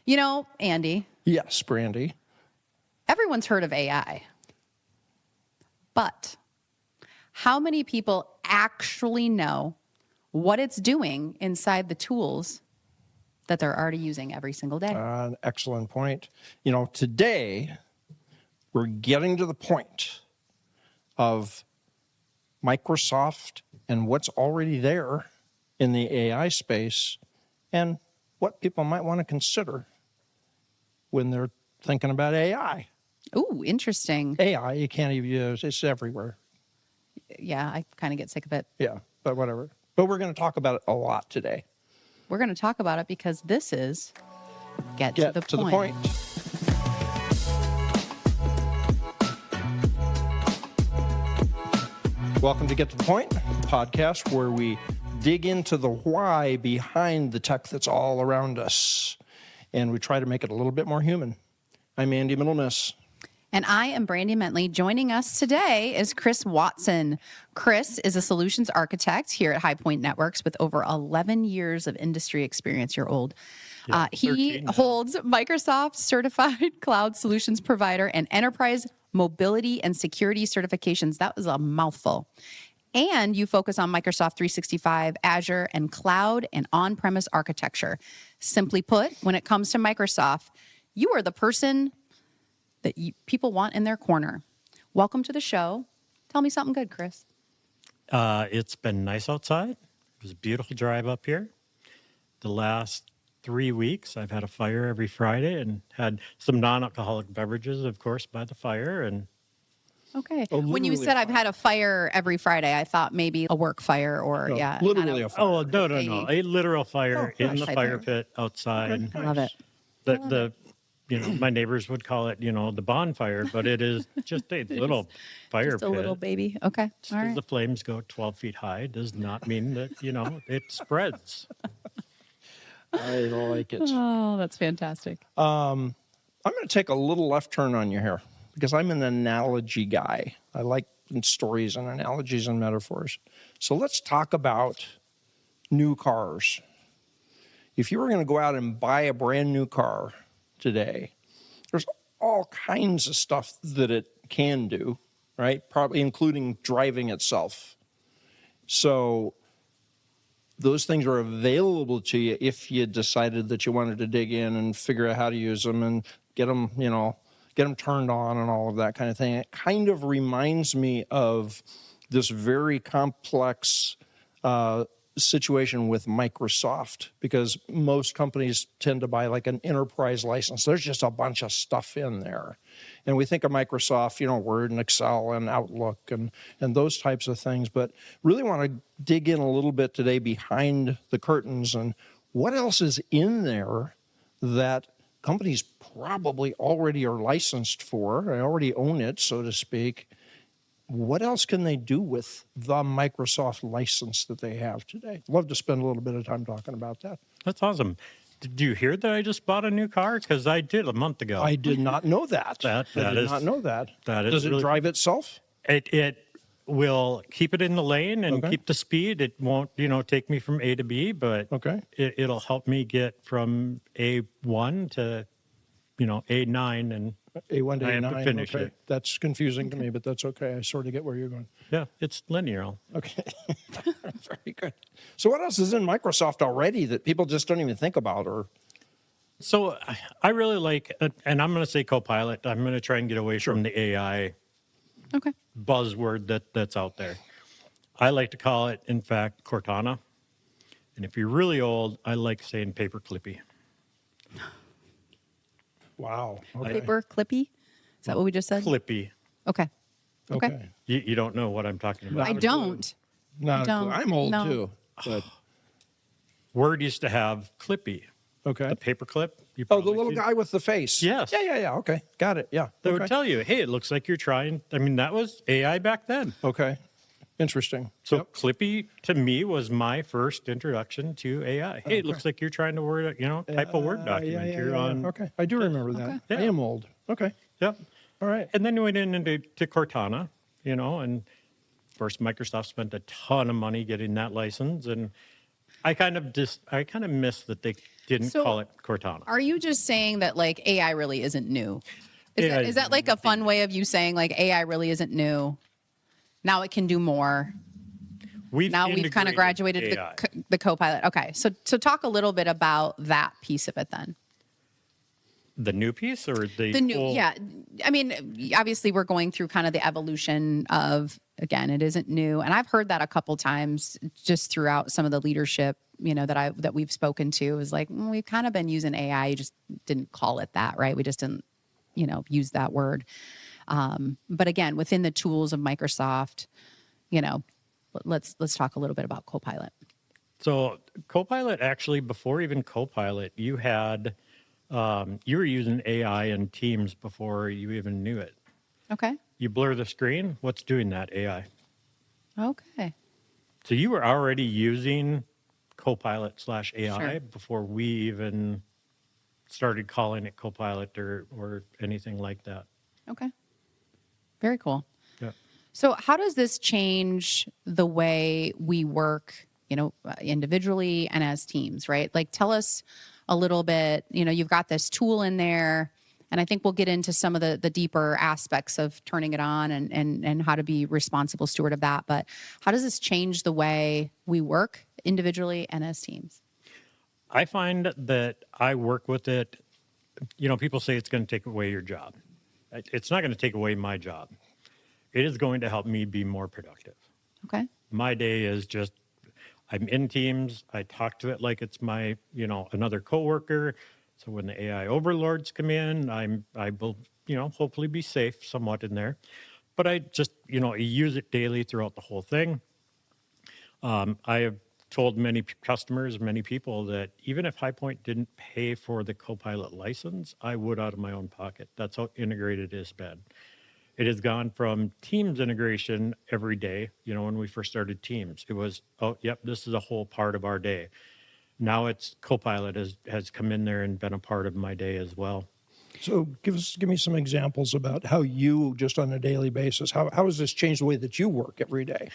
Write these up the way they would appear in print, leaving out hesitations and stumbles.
You know, Andy. Yes, Brandy. Everyone's heard of AI. But how many people actually know what it's doing inside the tools that they're already using every single day? An excellent point. You know, today we're getting to the point of Microsoft and what's already there in the AI space and what people might want to consider when they're thinking about AI. Ooh, interesting. AI, you can't even use, it's everywhere. Yeah, I kind of get sick of it. Yeah, but whatever. But we're going to talk about it a lot today. We're going to talk about it because this is Get to the To the point. Welcome to Get to the Point, a podcast where we dig into the why behind the tech that's all around us, and we try to make it a little bit more human. I'm Andy Middlemiss. And I am Brandy Mentley. Joining us today is Chris Watson. Chris is a solutions architect here at High Point Networks with over 11 years of industry experience. You're old. Yeah, He holds Microsoft Certified Cloud Solutions Provider and Enterprise Mobility and Security certifications. That was a mouthful. And you focus on Microsoft 365, Azure, and cloud and on-premise architecture. Simply put, when it comes to Microsoft, you are the person that people want in their corner. Welcome to the show. Tell me something good, Chris. It's been nice outside. It was a beautiful drive up here. The last 3 weeks, I've had a fire every Friday and had some non-alcoholic beverages, of course, by the fire. And Okay. Oh, When you literally said a I've had a fire every Friday, I thought maybe a work fire or, No, yeah. literally a fire. oh no, a literal fire Oh, in the nice. fire pit outside. Okay. I love it. The my neighbors would call it, the bonfire, but it is just a little fire Just a pit. little baby. Okay. Just All because right. the flames go 12 feet high does not mean that, it spreads. I like it. Oh, that's fantastic. I'm going to take a little left turn on you here because I'm an analogy guy. I like stories and analogies and metaphors. So let's talk about new cars. If you were going to go out and buy a brand new car today, there's all kinds of stuff that it can do, right? Probably including driving itself. So those things are available to you if you decided that you wanted to dig in and figure out how to use them and get them, get them turned on and all of that kind of thing. It kind of reminds me of this very complex situation with Microsoft, because most companies tend to buy like an enterprise license. There's just a bunch of stuff in there. And we think of Microsoft, Word and Excel and Outlook and those types of things, but really want to dig in a little bit today behind the curtains and what else is in there that companies probably already are licensed for, they already own it, so to speak. What else can they do with the Microsoft license that they have today? Love to spend a little bit of time talking about that. That's awesome. Did you hear that I just bought a new car? Because I did a month ago. I did not know that. That I did is- not know that. that is Does it really- drive itself? It will keep it in the lane and Okay. keep the speed. It won't, take me from A to B, but Okay. it'll help me get from A1 to, A9. And A1 to I have to A9. finish Okay. it. That's confusing to me, but that's okay. I sort of get where you're going. yeah, it's linear. Okay. Very good. So what else is in Microsoft already that people just don't even think about? Or So I really like, and I'm going to say Copilot. I'm going to try and get away from the AI Okay. buzzword that's out there. I like to call it, in fact, Cortana. And if you're really old, I like saying paper clippy. wow. Okay. Paper clippy? Is that what we just said? Clippy. Okay. Okay. Okay. You don't know what I'm talking about. I don't. Not a clue. Don't. I'm old No. too. But Word used to have Clippy, okay. the paper clip. You Oh, the probably little see- guy with the face. Yes. Yeah. Okay. Got it. Yeah. They okay. would tell you, hey, it looks like you're trying. I mean, that was AI back then. Okay. Interesting. So Yep. Clippy to me was my first introduction to AI. Hey, it looks like you're trying to type a Word document. You're on. Okay. I do remember that. Okay. Yeah. I am old. Okay. Yep. All right. And then we went into Cortana, and of course Microsoft spent a ton of money getting that license. And I kind of miss that they didn't So- call it Cortana. Are you just saying that like AI really isn't new? Is that like a fun way of you saying like AI really isn't new? Now it can do more. Now we've kind of graduated to AI. the Copilot. Okay, so talk a little bit about that piece of it then. The new piece or The new, whole- yeah. I mean, obviously we're going through kind of the evolution of, again, it isn't new, and I've heard that a couple times just throughout some of the leadership, that we've spoken to is like, we've kind of been using AI, you just didn't call it that, right? We just didn't, use that word. But again, within the tools of Microsoft, let's talk a little bit about Copilot. So Copilot, actually, before even Copilot, you were using AI in Teams before you even knew it. Okay. You blur the screen. What's doing that? AI. Okay. So you were already using Copilot/AI Sure. before we even started calling it Copilot or anything like that. Okay. Very cool. Yeah. So how does this change the way we work, individually and as teams, right? Like tell us a little bit, you've got this tool in there, and I think we'll get into some of the deeper aspects of turning it on and how to be responsible steward of that. But how does this change the way we work individually and as teams? I find that I work with it. People say it's going to take away your job. It's not going to take away my job. It is going to help me be more productive. Okay. My day is just, I'm in Teams. I talk to it like it's my, another coworker. So when the AI overlords come in, I will, hopefully be safe somewhat in there. But I just, use it daily throughout the whole thing. I have told many customers, many people that even if High Point didn't pay for the Copilot license, I would out of my own pocket. That's how integrated it has been. It has gone from Teams integration every day. When we first started Teams, it was, oh, yep, this is a whole part of our day. Now it's Copilot has come in there and been a part of my day as well. So give me some examples about how you, just on a daily basis, how has this changed the way that you work every day?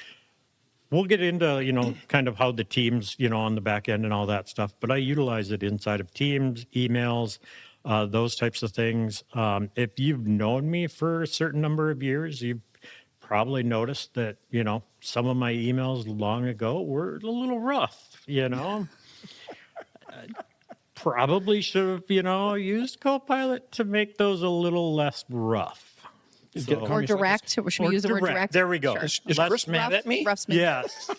We'll get into, kind of how the Teams, on the back end and all that stuff, but I utilize it inside of Teams, emails, those types of things. If you've known me for a certain number of years, you've probably noticed that, some of my emails long ago were a little rough, Probably should have, used Copilot to make those a little less rough. Or direct. Should we use the word direct? There we go. Sure. Is Chris mad at me? Rough Smith. Yes.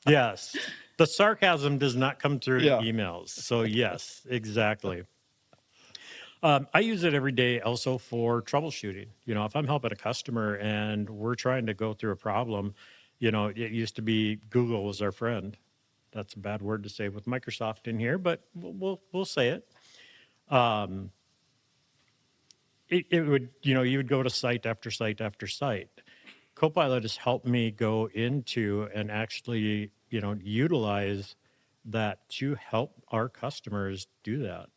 Yes. The sarcasm does not come through Yeah. in emails. So, yes, exactly. I use it every day also for troubleshooting. If I'm helping a customer and we're trying to go through a problem, it used to be Google was our friend. That's a bad word to say with Microsoft in here, but we'll say it. It would, you would go to site after site after site. Copilot has helped me go into and actually, utilize that to help our customers do that.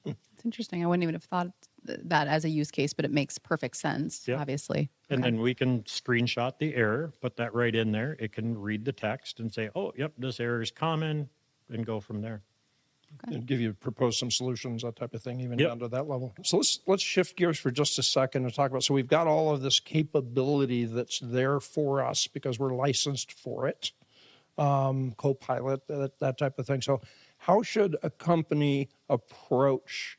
It's interesting. I wouldn't even have thought that as a use case, but it makes perfect sense, Yeah. obviously. And Okay. then we can screenshot the error, put that right in there. It can read the text and say, oh, yep, this error is common, and go from there. And propose some solutions, that type of thing, even Yep. down to that level. So let's shift gears for just a second and talk about, so we've got all of this capability that's there for us because we're licensed for it, Copilot, that type of thing. So how should a company approach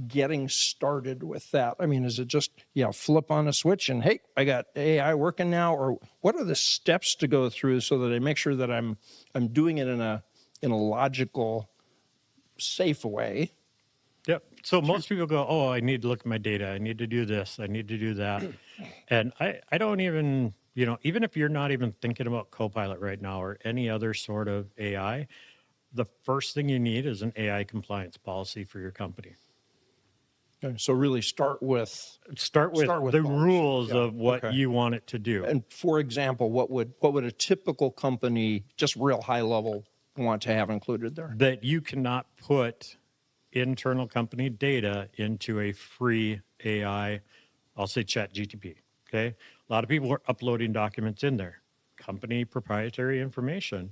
getting started with that? I mean, is it just, flip on a switch and, hey, I got AI working now? Or what are the steps to go through so that I make sure that I'm doing it in a logical, safe way? Yep. So most people go, oh, I need to look at my data. I need to do this. I need to do that. And I don't even, even if you're not even thinking about Copilot right now or any other sort of AI, the first thing you need is an AI compliance policy for your company. Okay, so really start with the policy. rules Yeah, of what okay. you want it to do. And for example, what would a typical company, just real high level, want to have included there? That you cannot put internal company data into a free AI, I'll say Chat GTP. Okay. A lot of people are uploading documents in there, company proprietary information.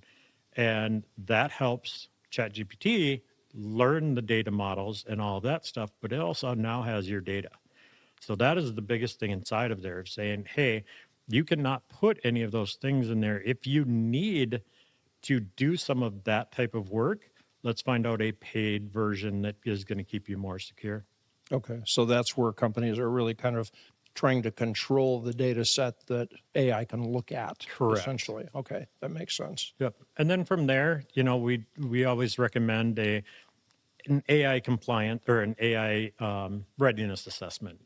And that helps ChatGPT learn the data models and all of that stuff, but it also now has your data. So that is the biggest thing inside of there, saying, hey, you cannot put any of those things in there. If you need to do some of that type of work, let's find out a paid version that is going to keep you more secure. Okay, so that's where companies are really kind of trying to control the data set that AI can look at, Correct. essentially. Okay, that makes sense. Yep. And then from there, we always recommend an AI compliant or an AI readiness assessment.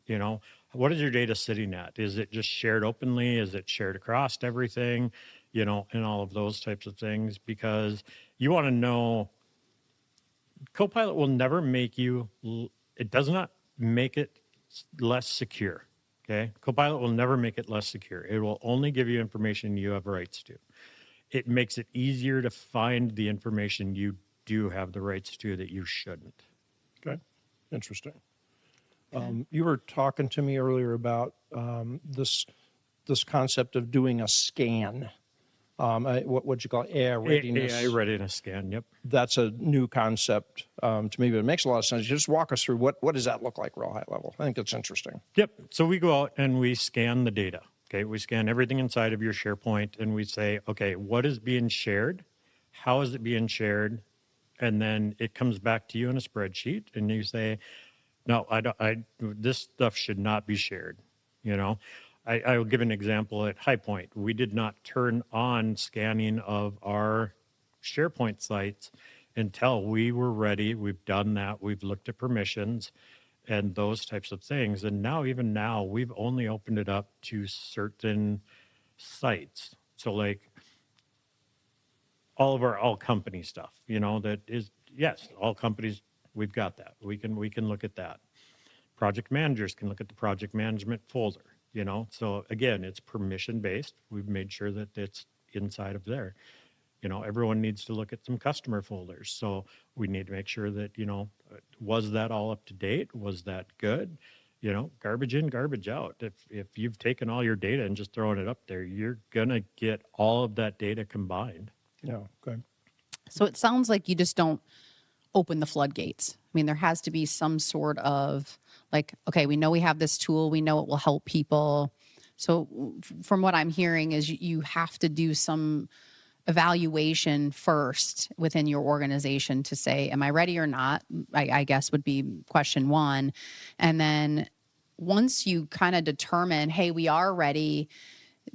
What is your data sitting at? Is it just shared openly? Is it shared across everything? And all of those types of things, because you want to know. Copilot will never make you. It does not make it less secure. Okay, Copilot will never make it less secure. It will only give you information you have rights to. It makes it easier to find the information you do have the rights to that you shouldn't. Okay, interesting. You were talking to me earlier about this concept of doing a scan. What'd you call it? AI readiness. AI readiness scan. Yep. That's a new concept to me, but it makes a lot of sense. Just walk us through what does that look like, real high level? I think that's interesting. Yep. So we go out and we scan the data. Okay. We scan everything inside of your SharePoint and we say, okay, what is being shared? How is it being shared? And then it comes back to you in a spreadsheet and you say, no, this stuff should not be shared. I will give an example at High Point. We did not turn on scanning of our SharePoint sites until we were ready. We've done that. We've looked at permissions and those types of things. And even now, we've only opened it up to certain sites. So like all of our all company stuff, that is, yes, all companies, we've got that. We can look at that. Project managers can look at the project management folder, So again, it's permission based. We've made sure that it's inside of there. Everyone needs to look at some customer folders. So we need to make sure that, was that all up to date? Was that good? Garbage in, garbage out. If you've taken all your data and just thrown it up there, you're going to get all of that data combined. Yeah, okay. So it sounds like you just don't open the floodgates. I mean, there has to be some sort of like, okay, we know we have this tool. We know it will help people. So from what I'm hearing is you have to do some evaluation first within your organization to say, am I ready or not? I guess would be question one. And then once you kind of determine, hey, we are ready,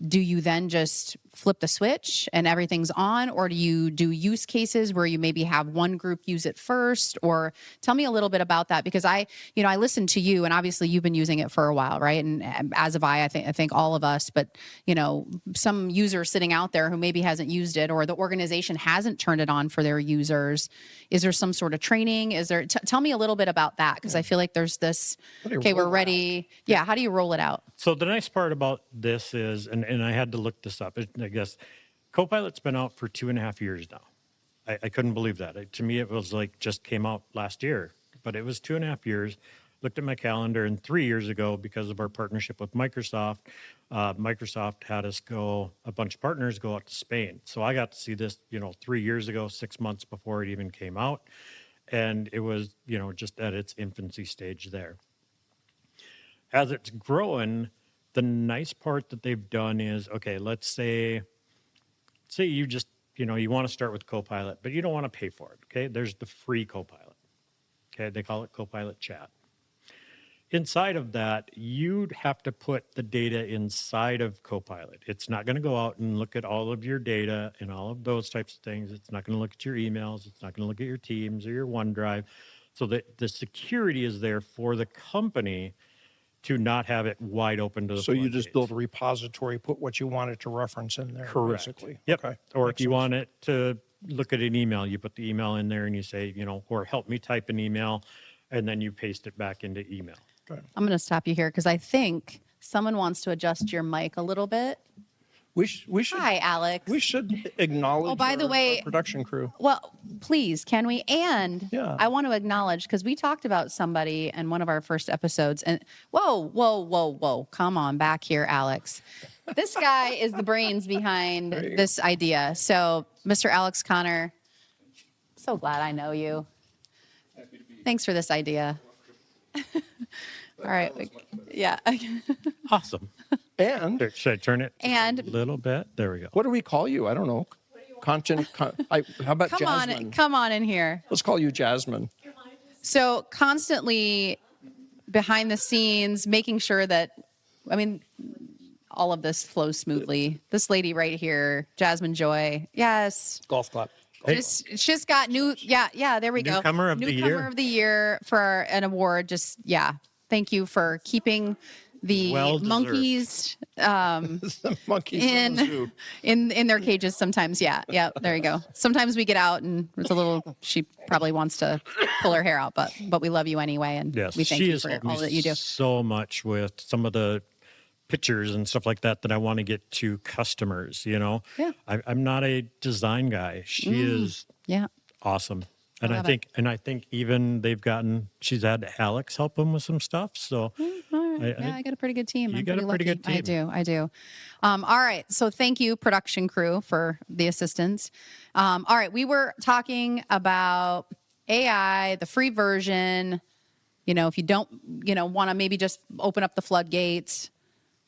do you then just flip the switch and everything's on? Or do you do use cases where you maybe have one group use it first? Or tell me a little bit about that, because I listened to you and obviously you've been using it for a while, right? And as have I think all of us, but some user sitting out there who maybe hasn't used it or the organization hasn't turned it on for their users. Is there some sort of training? Is there, tell me a little bit about that. Cause I feel like there's this, okay, we're ready. Yeah. How do you roll it out? So the nice part about this is, and I had to look this up, I guess, Copilot's been out for 2.5 years now. I couldn't believe that. To me, it was like just came out last year, but it was 2.5 years. Looked at my calendar, and 3 years ago, because of our partnership with Microsoft, Microsoft had us a bunch of partners go out to Spain. So I got to see this, 3 years ago, 6 months before it even came out. And it was, just at its infancy stage there. As it's growing, the nice part that they've done is, okay, let's say you just, you want to start with Copilot, but you don't want to pay for it, okay? There's the free Copilot, okay? They call it Copilot Chat. Inside of that, you'd have to put the data inside of Copilot. It's not going to go out and look at all of your data and all of those types of things. It's not going to look at your emails. It's not going to look at your Teams or your OneDrive. So that the security is there for the company to not have it wide open to the So you floodgates. just build a repository, put what you want it to reference in there, Correct. basically. Yep. Okay. Or Makes if you sense. want it to look at an email, you put the email in there and you say, or help me type an email, and then you paste it back into email. Okay. I'm going to stop you here because I think someone wants to adjust your mic a little bit. We should. Hi, Alex. We should acknowledge. Oh, by the way, our production crew. Well, please, can we? And Yeah. I want to acknowledge, because we talked about somebody in one of our first episodes, and whoa, come on back here, Alex. This guy is the brains behind There you this idea. So, Mr. Alex Connor, so glad I know you. Thanks for this idea. All right. Yeah. Awesome. And Should I turn it just And- a little bit? There we go. what do we call you? I don't know. How about Come Jasmine? on, come on in here. Let's call you Jasmine. So constantly behind the scenes, making sure that, I mean, all of this flows smoothly. This lady right here, Jasmine Joy. Yes. Golf clap. Hey. She's got yeah, there we go. Newcomer of the year. Newcomer of the year for an award. Just, yeah. Thank you for keeping the Well-deserved. monkeys The monkeys in the zoo. in their cages sometimes. Yeah, there you go. Sometimes we get out and it's a little, she probably wants to pull her hair out, but we love you anyway, and Yes, we thank she you has for helped all me that you do. so much with some of the pictures and stuff like that I want to get to customers. Yeah. I'm not a design guy. She is Yeah. awesome. And I love think even she's had Alex help them with some stuff. So I got a pretty good team. You I'm got a pretty lucky. good team. I do. All right. So thank you, production crew, for the assistance. All right. We were talking about AI, the free version. If you don't, want to maybe just open up the floodgates.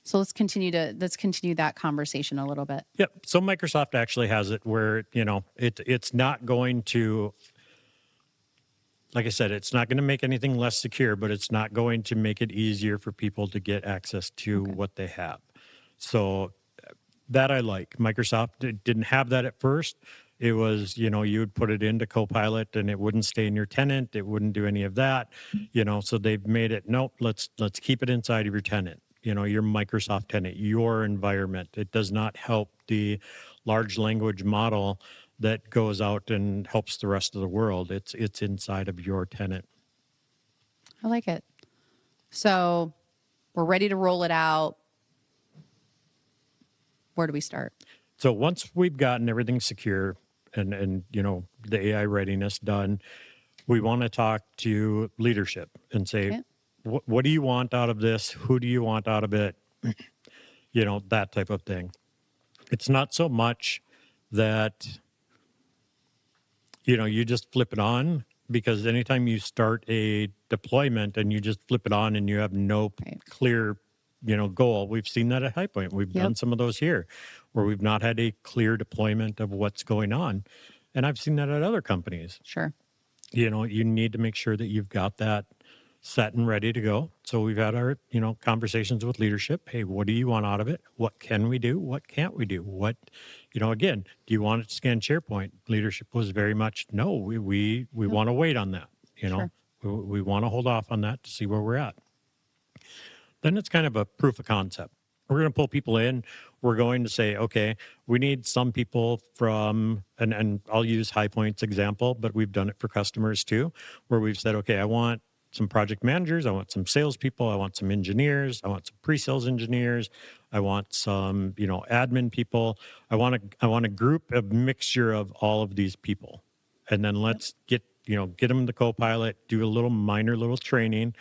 So let's continue that conversation a little bit. Yep. So Microsoft actually has it where, it's not going to, like I said, it's not going to make anything less secure, but it's not going to make it easier for people to get access to what they have. So that I like. Microsoft didn't have that at first. It was, you would put it into Copilot and it wouldn't stay in your tenant. It wouldn't do any of that, so they've made it, nope, let's keep it inside of your tenant. Your Microsoft tenant, your environment. It does not help the large language model that goes out and helps the rest of the world. It's inside of your tenant. I like it. So we're ready to roll it out. Where do we start? So once we've gotten everything secure and the AI readiness done, we want to talk to leadership and say, Okay. what do you want out of this? Who do you want out of it? That type of thing. It's not so much that, you just flip it on, because anytime you start a deployment and you just flip it on and you have no clear, goal, we've seen that at HighPoint. We've done some of those here where we've not had a clear deployment of what's going on. And I've seen that at other companies. Sure. You need to make sure that you've got that set and ready to go. So we've had our, conversations with leadership. Hey, what do you want out of it? What can we do? What can't we do? What, again, do you want it to scan SharePoint? Leadership was very much, no, we want to wait on that. Sure. We want to hold off on that to see where we're at. Then it's kind of a proof of concept. We're going to pull people in. We're going to say, okay, we need some people from, and I'll use HighPoint's example, but we've done it for customers too, where we've said, okay, I want some project managers, I want some salespeople, I want some engineers, I want some pre-sales engineers, I want some, admin people. I want a group, a mixture of all of these people. And then let's get them the Copilot, do a minor training,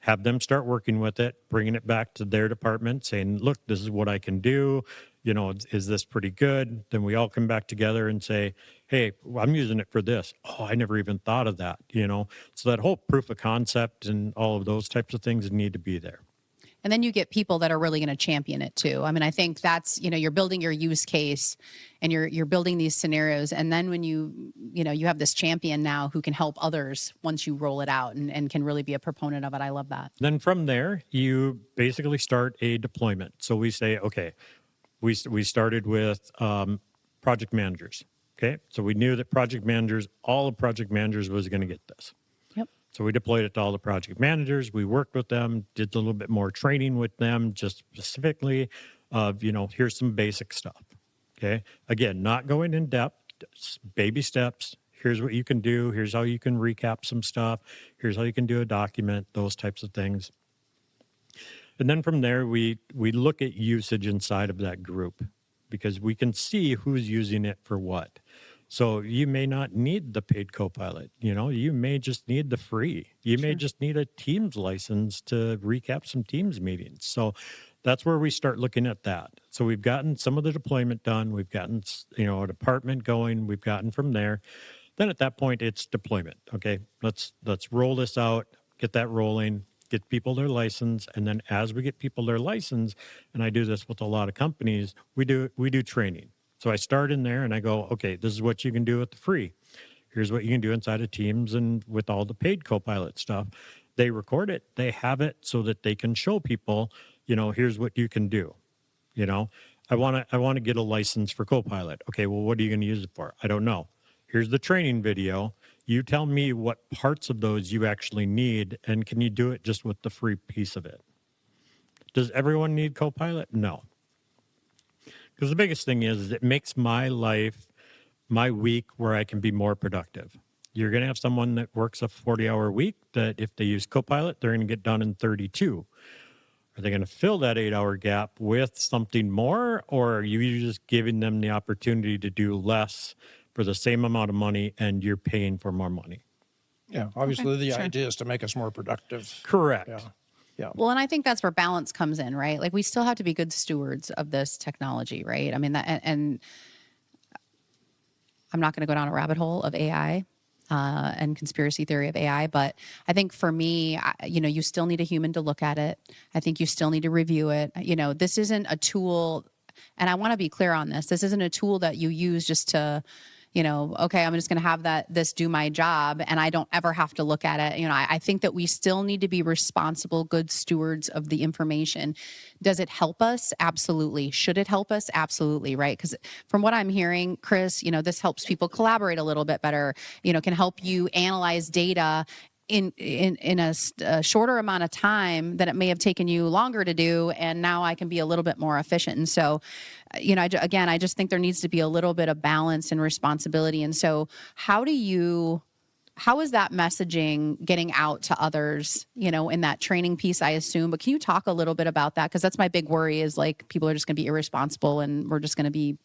have them start working with it, bringing it back to their department, saying, look, this is what I can do. Is this pretty good? Then we all come back together and say, hey, I'm using it for this. Oh, I never even thought of that, So that whole proof of concept and all of those types of things need to be there. And then you get people that are really going to champion it too. I mean, I think that's, you're building your use case and you're building these scenarios. And then when you have this champion now who can help others once you roll it out and can really be a proponent of it. I love that. Then from there, you basically start a deployment. So we say, okay, we started with project managers. Okay. So we knew that all the project managers was going to get this. So we deployed it to all the project managers. We worked with them, did a little bit more training with them, just specifically of, here's some basic stuff. Okay. Again, not going in depth, baby steps. Here's what you can do. Here's how you can recap some stuff. Here's how you can do a document, those types of things. And then from there, we look at usage inside of that group because we can see who's using it for what. So you may not need the paid Copilot, you may just need the free. You may just need a Teams license to recap some Teams meetings. So That's where we start looking at that. So we've gotten some of the deployment done. We've gotten, a department going. We've gotten from there. Then at that point, it's deployment. Okay, let's roll this out, get that rolling, get people their license, and then as we get people their license, and I do this with a lot of companies, we do training. So I start in there and I go, okay, this is what you can do with the free. Here's what you can do inside of Teams and with all the paid Copilot stuff. They record it, they have it so that they can show people, here's what you can do. I want to get a license for Copilot. Okay, well, what are you going to use it for? I don't know. Here's the training video. You tell me what parts of those you actually need, and can you do it just with the free piece of it? Does everyone need Copilot? No. Because the biggest thing is it makes my life, my week, where I can be more productive. You're going to have someone that works a 40-hour week that if they use Copilot, they're going to get done in 32. Are they going to fill that 8-hour gap with something more, or are you just giving them the opportunity to do less for the same amount of money and you're paying for more money? Yeah, obviously the sure. idea is to make us more productive. Correct. Yeah. Well, and I think that's where balance comes in, right? Like we still have to be good stewards of this technology, right? I mean, and I'm not going to go down a rabbit hole of AI and conspiracy theory of AI, but I think for me, you still need a human to look at it. I think you still need to review it. This isn't a tool, and I want to be clear on this. This isn't a tool that you use just to, okay, I'm just going to have this do my job and I don't ever have to look at it. I think that we still need to be responsible, good stewards of the information. Does it help us? Absolutely. Should it help us? Absolutely. Right. Because from what I'm hearing, Chris, this helps people collaborate a little bit better, can help you analyze data in a shorter amount of time than it may have taken you longer to do. And now I can be a little bit more efficient. And so, I just think there needs to be a little bit of balance and responsibility. And so how is that messaging getting out to others, in that training piece, I assume, but can you talk a little bit about that? Because that's my big worry is like, people are just going to be irresponsible and we're just going to be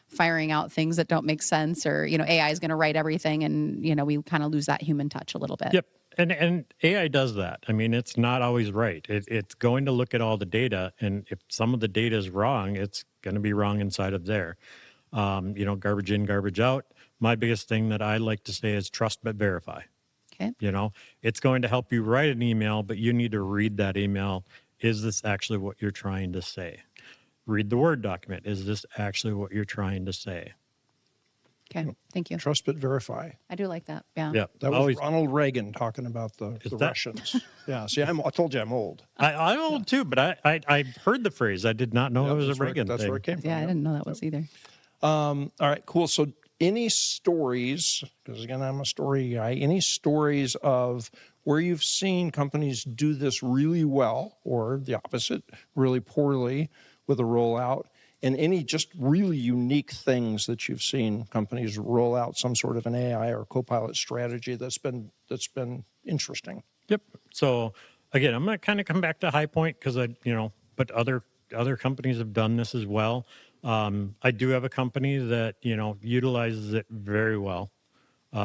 firing out things that don't make sense, or, AI is going to write everything. And, we kind of lose that human touch a little bit. Yep. And AI does that. I mean, it's not always right. It's going to look at all the data, and if some of the data is wrong, it's going to be wrong inside of there. Garbage in, garbage out. My biggest thing that I like to say is trust but verify. Okay. It's going to help you write an email, but you need to read that email. Is this actually what you're trying to say? Read the Word document. Is this actually what you're trying to say? Okay. Thank you. Trust but verify. I do like that. Yeah. Yeah. That was Ronald Reagan talking about the that- Russians. Yeah. See, I told you I'm old. I'm old too, but I've heard the phrase. I did not know it was a Reagan That's thing. where it came from. Yeah. I didn't know that was either. All right, cool. So any stories, because again, I'm a story guy, any stories of where you've seen companies do this really well or the opposite, really poorly with a rollout, and any just really unique things that you've seen companies roll out some sort of an AI or Copilot strategy that's been interesting? Yep. So again, I'm going to kind of come back to High Point because but other companies have done this as well. I do have a company that, utilizes it very well.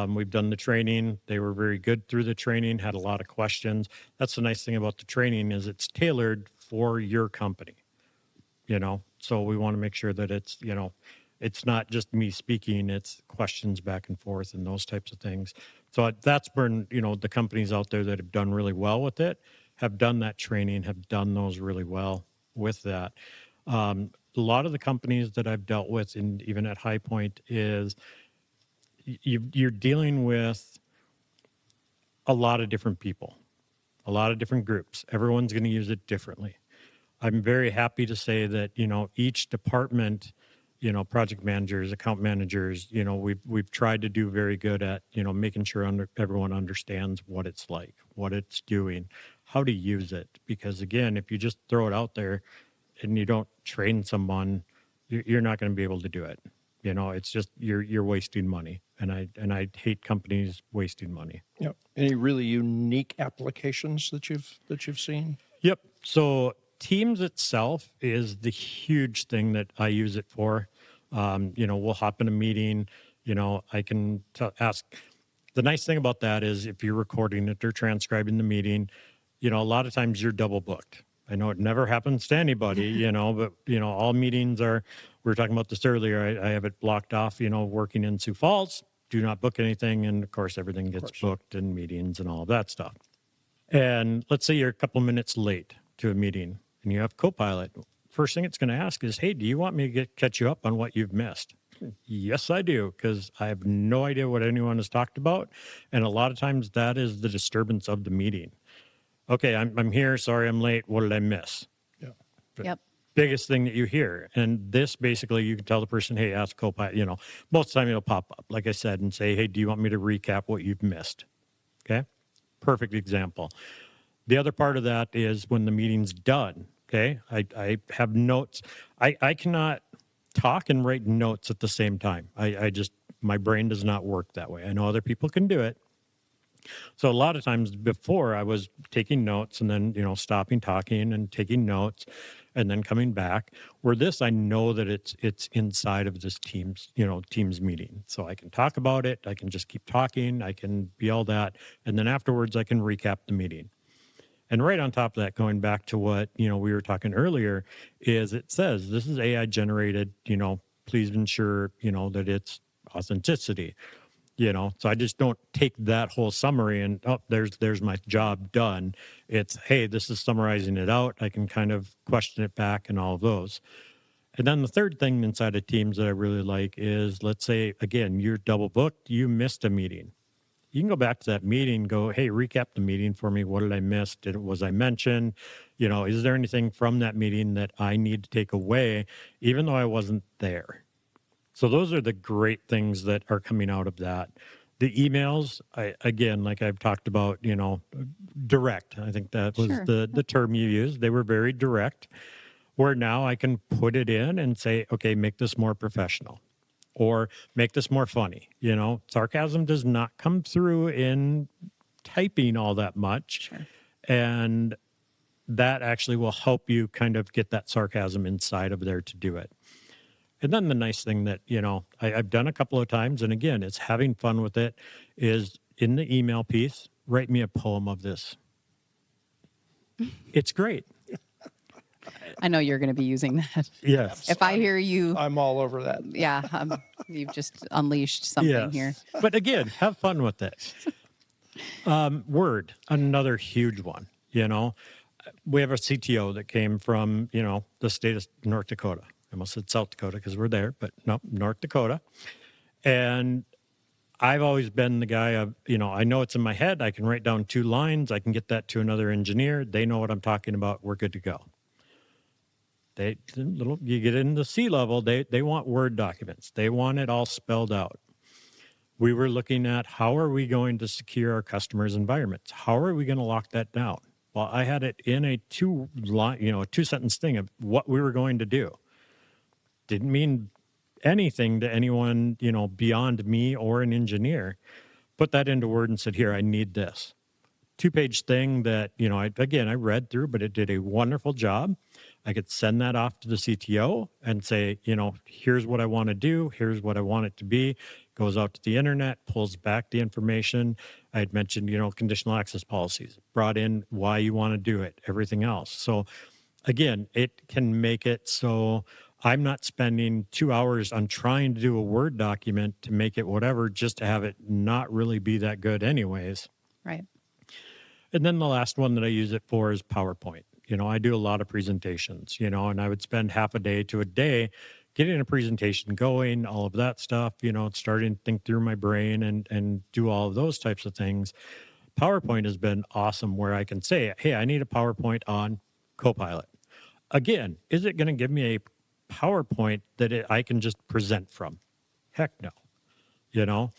We've done the training. They were very good through the training, had a lot of questions. That's the nice thing about the training is it's tailored for your company, so we want to make sure that it's, it's not just me speaking, it's questions back and forth and those types of things. So that's been, the companies out there that have done really well with it have done that training, have done those really well with that. A lot of the companies that I've dealt with, and even at High Point, is you're dealing with a lot of different people, a lot of different groups. Everyone's going to use it differently. I'm very happy to say that, each department, project managers, account managers, we've tried to do very good at, making sure everyone understands what it's like, what it's doing, how to use it. Because again, if you just throw it out there and you don't train someone, you're not going to be able to do it. It's just you're wasting money, and I hate companies wasting money. Yep. Any really unique applications that you've seen? Yep. So Teams itself is the huge thing that I use it for. We'll hop in a meeting. I can ask. The nice thing about that is if you're recording it or transcribing the meeting, a lot of times you're double booked. I know it never happens to anybody, but, all meetings are, we were talking about this earlier. I have it blocked off, working in Sioux Falls, do not book anything. And of course, everything gets booked in meetings and all of that stuff. And let's say you're a couple minutes late to a meeting and you have Copilot. First thing it's going to ask is, hey, do you want me to catch you up on what you've missed? Yes, I do, because I have no idea what anyone has talked about. And a lot of times that is the disturbance of the meeting. Okay, I'm here. Sorry, I'm late. What did I miss? Yeah. Yep. Biggest thing that you hear. And this basically, you can tell the person, hey, ask Copilot, most of the time it'll pop up, like I said, and say, hey, do you want me to recap what you've missed? Okay, perfect example. The other part of that is when the meeting's done, okay, I have notes. I cannot talk and write notes at the same time. I just, my brain does not work that way. I know other people can do it. So a lot of times before I was taking notes and then, stopping talking and taking notes and then coming back. Where this, I know that it's inside of this Teams meeting. So I can talk about it. I can just keep talking. I can be all that. And then afterwards I can recap the meeting. And right on top of that, going back to what, we were talking earlier, is it says this is AI generated, please ensure, that it's authenticity. So I just don't take that whole summary and, oh, there's my job done. It's, hey, this is summarizing it out. I can kind of question it back and all of those. And then the third thing inside of Teams that I really like is, let's say, again, you're double booked, you missed a meeting. You can go back to that meeting, go, hey, recap the meeting for me. What did I miss? Was I mentioned? Is there anything from that meeting that I need to take away, even though I wasn't there? So those are the great things that are coming out of that. The emails, again, like I've talked about, direct. I think that was the term you used. They were very direct, where now I can put it in and say, okay, make this more professional or make this more funny. Sarcasm does not come through in typing all that much. Sure. And that actually will help you kind of get that sarcasm inside of there to do it. And then the nice thing that, I've done a couple of times, and again, it's having fun with it, is in the email piece, write me a poem of this. It's great. I know you're going to be using that. Yes. If I hear you, I'm all over that. yeah, you've just unleashed something here. But again, have fun with it. Word, another huge one. We have a CTO that came from, the state of North Dakota. I almost said South Dakota because we're there, but no, North Dakota. And I've always been the guy of, I know it's in my head. I can write down 2 lines. I can get that to another engineer. They know what I'm talking about. We're good to go. You get in the C-level, they want Word documents. They want it all spelled out. We were looking at how are we going to secure our customers' environments? How are we going to lock that down? Well, I had it in a 2-sentence thing of what we were going to do. Didn't mean anything to anyone, beyond me or an engineer. Put that into Word and said, here, I need this. 2-page thing that, I read through, but it did a wonderful job. I could send that off to the CTO and say, here's what I want to do. Here's what I want it to be. Goes out to the internet, pulls back the information. I had mentioned, conditional access policies, brought in why you want to do it, everything else. So again, it can make it so I'm not spending 2 hours on trying to do a Word document to make it whatever, just to have it not really be that good anyways. Right. And then the last one that I use it for is PowerPoint. I do a lot of presentations, and I would spend half a day to a day getting a presentation going, all of that stuff, starting to think through my brain and do all of those types of things. PowerPoint has been awesome where I can say, hey, I need a PowerPoint on Copilot. Again, is it going to give me a PowerPoint that I can just present from? Heck no,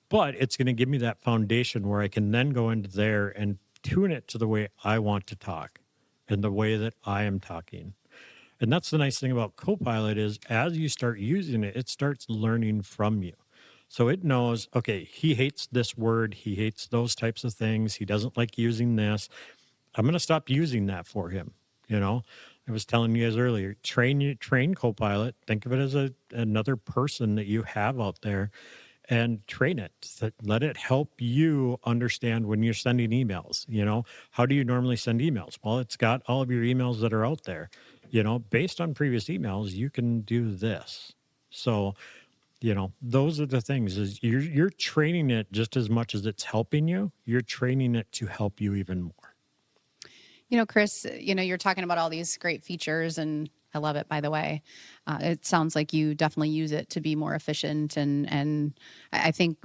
but it's going to give me that foundation where I can then go into there and tune it to the way I want to talk and the way that I am talking. And that's the nice thing about Copilot is as you start using it, it starts learning from you. So it knows, okay, he hates this word. He hates those types of things. He doesn't like using this. I'm going to stop using that for him. I was telling you guys earlier, train Copilot. Think of it as another person that you have out there and train it. Let it help you understand when you're sending emails. How do you normally send emails? Well, it's got all of your emails that are out there. Based on previous emails, you can do this. So, those are the things. Is you're training it just as much as it's helping you. You're training it to help you even more. Chris, you're talking about all these great features, and I love it, by the way. It sounds like you definitely use it to be more efficient. And I think,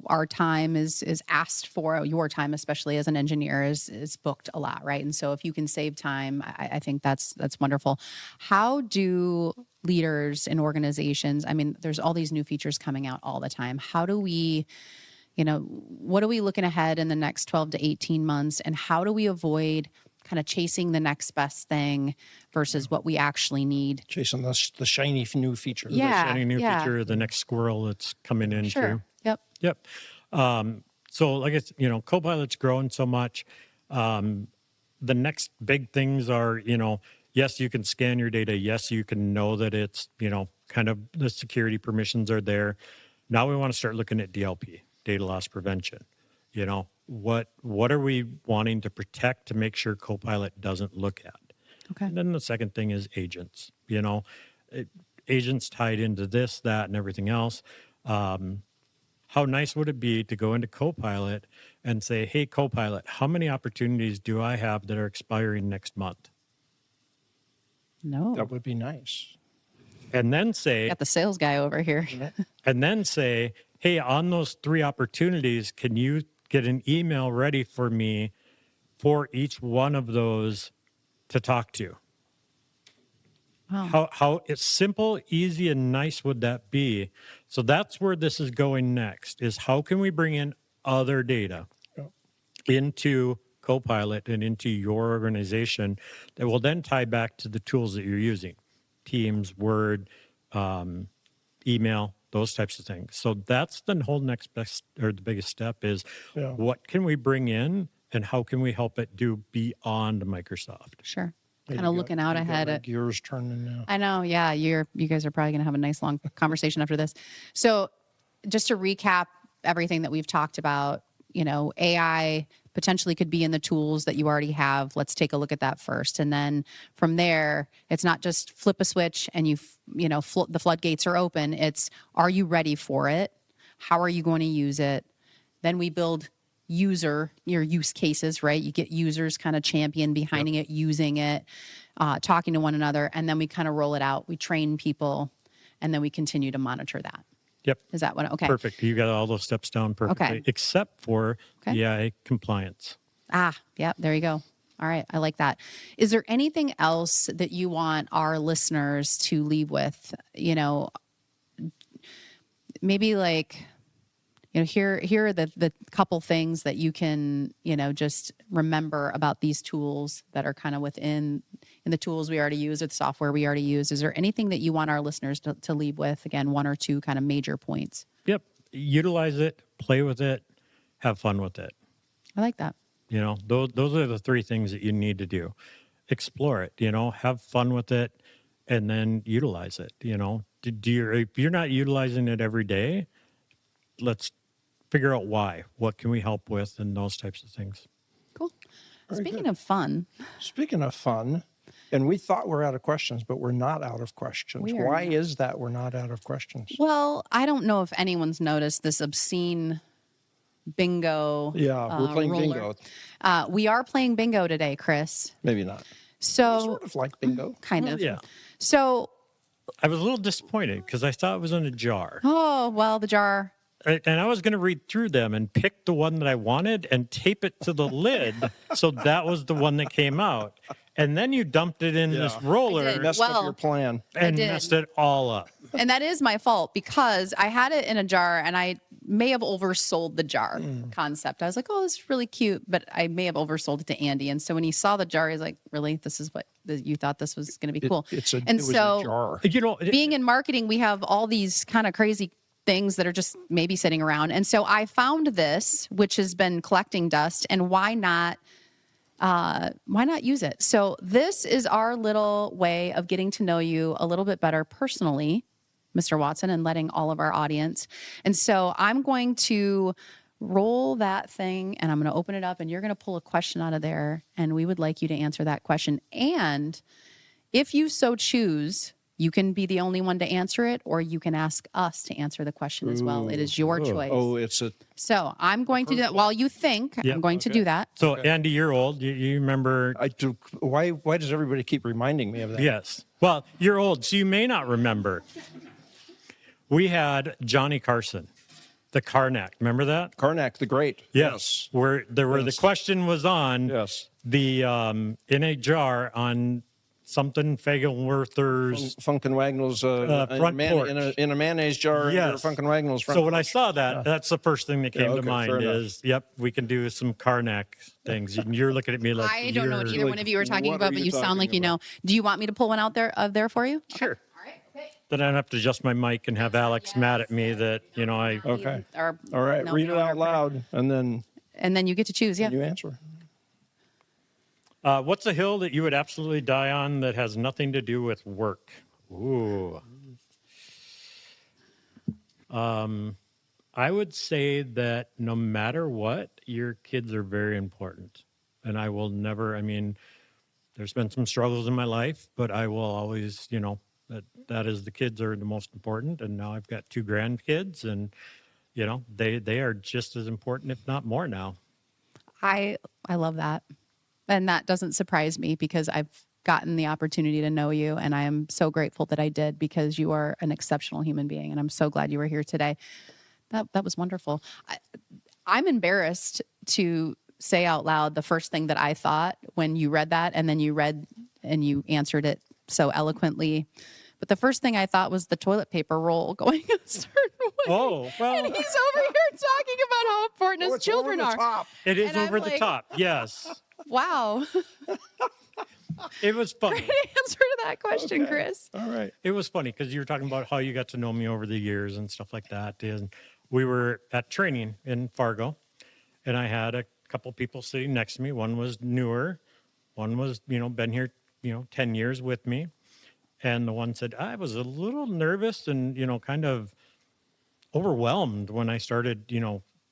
our time is asked for, your time, especially as an engineer, is booked a lot, right? And so if you can save time, I think that's wonderful. How do leaders in organizations, there's all these new features coming out all the time. How do we, what are we looking ahead in the next 12 to 18 months? And how do we avoid kind of chasing the next best thing versus what we actually need? Chasing the shiny new feature. Yeah. The shiny new feature, the next squirrel that's coming in Sure. too. Yep. So like it's, Copilot's growing so much. The next big things are, yes, you can scan your data. Yes, you can know that it's, kind of the security permissions are there. Now we want to start looking at DLP, data loss prevention. What are we wanting to protect to make sure Copilot doesn't look at? Okay. And then the second thing is agents. Agents tied into this, that, and everything else. How nice would it be to go into Copilot and say, hey, Copilot, how many opportunities do I have that are expiring next month? No. That would be nice. And then say, Got the sales guy over here. and then say, hey, on those 3 opportunities, can you get an email ready for me for each one of those to talk to? Wow. How it's simple, easy, and nice would that be? So that's where this is going next, is how can we bring in other data into Copilot and into your organization that will then tie back to the tools that you're using, Teams, Word, email, those types of things. So that's the whole next best, or the biggest step is what can we bring in and how can we help it do beyond Microsoft? Sure. Kind of looking out ahead at gears turning now. I know. Yeah. You guys are probably going to have a nice long conversation after this. So just to recap everything that we've talked about, AI potentially could be in the tools that you already have. Let's take a look at that first. And then from there, it's not just flip a switch and the floodgates are open. It's, are you ready for it? How are you going to use it? Then we build your use cases, right? You get users kind of champion behind it, using it, talking to one another, and then we kind of roll it out. We train people, and then we continue to monitor that. Yep. Is that what? Okay. Perfect. You got all those steps down perfectly, Okay. except for AI compliance. Yep. There you go. All right. I like that. Is there anything else that you want our listeners to leave with? Maybe like, here are the couple things that you can, just remember about these tools that are kind of within the tools we already use or the software we already use. Is there anything that you want our listeners to leave with? Again, 1 or 2 kind of major points. Yep. Utilize it, play with it, have fun with it. I like that. Those are the 3 things that you need to do. Explore it, have fun with it, and then utilize it. If you're not utilizing it every day, let's figure out why. What can we help with, and those types of things. Cool. Speaking good. of fun, and we thought we're out of questions, but we're not out of questions. Why is that we're not out of questions? well, I don't know if anyone's noticed this obscene bingo. Yeah, we're playing roller. bingo. We are playing bingo today, Chris. Maybe not. So Sort of like bingo. kind of. Yeah. So, I was a little disappointed because I thought it was in a jar. the jar. And I was going to read through them and pick the one that I wanted and tape it to the lid. So that was the one that came out. And then you dumped it in this roller I did. Messed up your plan. and did. messed it all up. And that is my fault because I had it in a jar and I may have oversold the jar concept. I was like, oh, this is really cute, but I may have oversold it to Andy. And so when he saw the jar, he's like, really? This is what you thought this was going to be cool? It was so a jar. being in marketing, we have all these kind of crazy things that are just maybe sitting around. And so I found this, which has been collecting dust, and why not use it? So this is our little way of getting to know you a little bit better personally, Mr. Watson, and letting all of our audience. And so I'm going to roll that thing and I'm going to open it up and you're going to pull a question out of there. And we would like you to answer that question. And if you so choose, you can be the only one to answer it, or you can ask us to answer the question as well. It is your choice. Oh, it's a So I'm going to do that while you think. Yep. I'm going to do that. So Andy, you're old. You remember? I do. Why does everybody keep reminding me of that? Yes. Well, you're old, so you may not remember. We had Johnny Carson, the Karnak. Remember that? Karnak the Great. Yes. Where the question was on Yes. the in a jar on something Fagelwerther's. Funkin' Wagnall's front porch. in a mayonnaise jar. Yes. Funkin' Wagnall's front So when I porch. saw that, that's the first thing that came to okay, mind fair enough. is, yep, we can do some Karnak things. And you're looking at me like I don't know what you're- either one of you are talking what about, are but you you sound like talking you know. Do you want me to pull one out there for you? Sure. All right. Okay. Then I don't have to adjust my mic and have Alex mad at me that, I... Okay. Or, All right. no, Read no, it out or- loud, and then you get to choose. Yeah. you answer. What's a hill that you would absolutely die on that has nothing to do with work? Ooh. I would say that no matter what, your kids are very important. And I will never, there's been some struggles in my life, but I will always, that is the kids are the most important. And now I've got 2 grandkids and, they are just as important, if not more now. I love that. And that doesn't surprise me because I've gotten the opportunity to know you. And I am so grateful that I did because you are an exceptional human being. And I'm so glad you were here today. That was wonderful. I'm embarrassed to say out loud the first thing that I thought when you read that, and then you read and you answered it so eloquently. But the first thing I thought was the toilet paper roll going a certain way. Oh, well, And he's over here talking about how important his It's over children the are. top. it is and I'm over the like- top. Yes. Wow. It was funny. Great answer to that question, Okay. Chris. All right. It was funny because you were talking about how you got to know me over the years and stuff like that. And we were at training in Fargo, and I had a couple people sitting next to me. One was newer. One was, been here, 10 years with me. And the one said, I was a little nervous and, kind of overwhelmed when I started,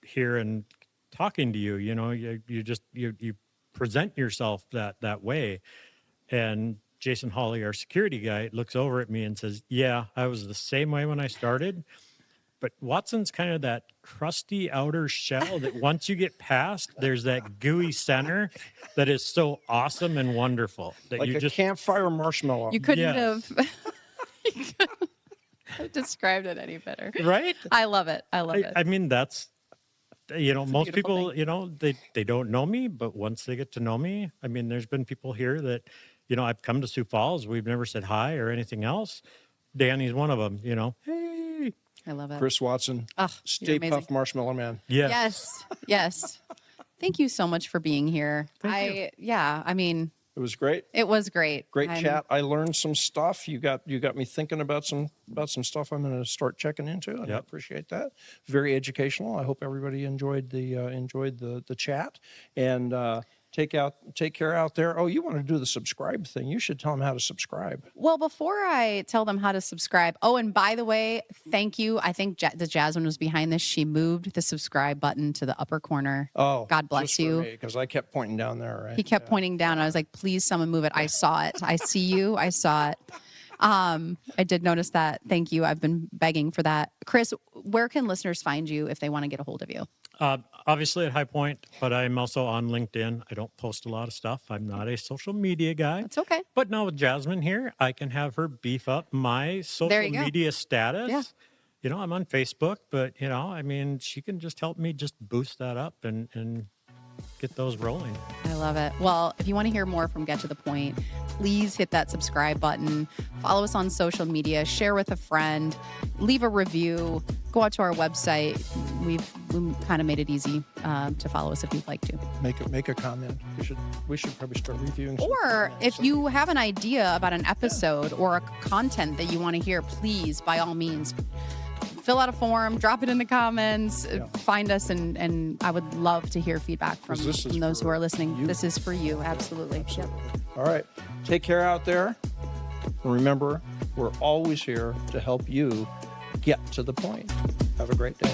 here and talking to you. You present yourself that way. And Jason Hawley, our security guy, looks over at me and says, yeah, I was the same way when I started. But Watson's kind of that crusty outer shell that once you get past, there's that gooey center that is so awesome and wonderful that Like you a just campfire marshmallow. You couldn't Yes. have you couldn't have described it any better. right. I love it. I love it. I mean, that's most beautiful people, they don't know me, but once they get to know me, there's been people here that, I've come to Sioux Falls. We've never said hi or anything else. Danny's one of them, hey. I love it. Chris Watson, Oh, you're Stay amazing. Puft Marshmallow Man. Yes. Yes. Yes. Thank you so much for being here. It was great. It was great. Great I'm- chat. I learned some stuff. You got me thinking about some stuff I'm going to start checking into. And I Yep. appreciate that. Very educational. I hope everybody enjoyed the chat. And take care out there. Oh, you want to do the subscribe thing? You should tell them how to subscribe. Well, before I tell them how to subscribe, oh, and by the way, thank you. I think the Jasmine was behind this. She moved the subscribe button to the upper corner. Oh, God bless you. Because I kept pointing down there. Right? He kept pointing down. I was like, please, someone move it. I saw it. I see you. I saw it. I did notice that. Thank you. I've been begging for that. Chris, where can listeners find you if they want to get a hold of you? Obviously at High Point, but I'm also on LinkedIn. I don't post a lot of stuff. I'm not a social media guy. It's okay. But now with Jasmine here, I can have her beef up my social There you go. media status. Yeah. I'm on Facebook, but she can just help me just boost that up and get those rolling. I love it. Well, if you want to hear more from Get to the Point, please hit that subscribe button. Follow us on social media. Share with a friend. Leave a review. Go out to our website. We kind of made it easy to follow us if you'd like to. Make a comment. We should probably start reviewing. some Or comments. if you have an idea about an episode or a content that you want to hear, please, by all means, fill out a form, drop it in the comments, find us, and I would love to hear feedback from 'Cause this is those who for are listening. you. This is for you, absolutely. Yep. All right. Take care out there. And remember, We're always here to help you get to the point. Have a great day.